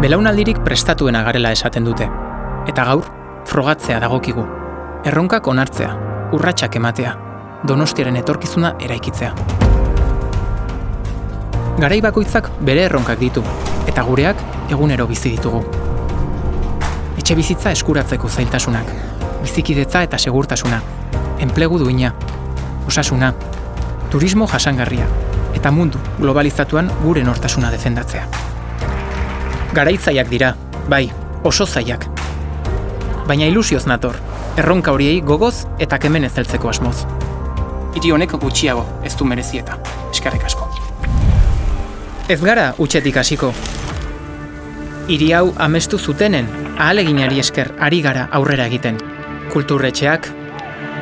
Belaunaldirik prestatuena garela esaten dute. Eta gaur, frogatzea dagokigu. Erronkak onartzea, urratsak ematea, Donostiaren etorkizuna eraikitzea. Garai bakoitzak bere erronkak ditu, eta gureak egunero bizi ditugu. Etxe bizitza eskuratzeko zailtasunak, bizikidetza eta segurtasuna, enplegu duina, osasuna, turismo jasangarria, eta mundu globalizatuan gure nortasuna defendatzea. Garaitzaiak dira, bai, oso zaiak. Baina ilusioz nator, erronka horiei gogoz eta kemenez heltzeko asmoz. Hiri honek gutxiago ez du merezieta, eskerrik asko. Ez gara hutsetik hasiko. Hiri hau amestu zutenen, ahaleginari esker ari gara aurrera egiten. Kulturretxeak,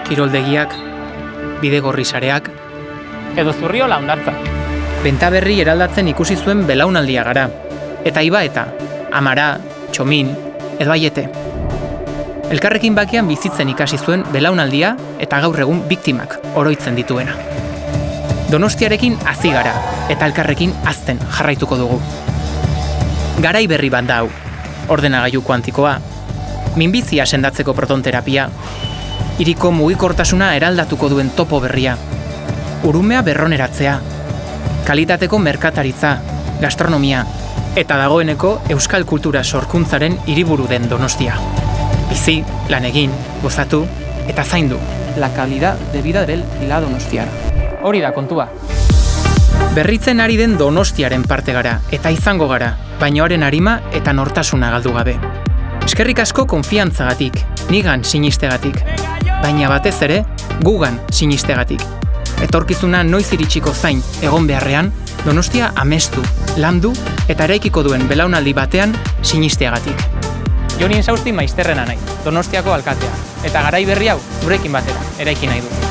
kiroldegiak, bidegorri sareak, edo Zurriola hondartza. Bentaberri eraldatzen ikusi zuen belaunaldia gara. Eta Ibaeta, Amara, Txomin, edo Aiete. Elkarrekin bakean bizitzen ikasi zuen belaunaldia eta gaur egun biktimak oroitzen dituena. Donostiarekin hazi gara eta elkarrekin hazten jarraituko dugu. Garai berri bat da hau, ordenagailu kuantikoa, minbizia sendatzeko protonterapia, hiriko mugikortasuna eraldatuko duen topo berria, urumea berroneratzea, kalitateko merkataritza, gastronomia, eta dagoeneko euskal kultura sorkuntzaren hiriburu den Donostia. Bizi, lan egin, gozatu eta zaindu. La calidad de vida del Pila Donostiara. Hori da kontua. Berritzen ari den Donostiaren parte gara eta izango gara, baina haren arima eta nortasuna galdu gabe. Eskerrik asko konfiantzagatik, nigan sinistegatik, baina batez ere gugan sinistegatik. Etorkizuna noiz iritsiko zain egon beharrean, Donostia amestu, landu eta eraikiko duen belaunaldi batean sinisteagatik. Joni Insausti maizterrena naiz, Donostiako alkatea, eta garai berri hau zurekin batera eraiki nahi dut.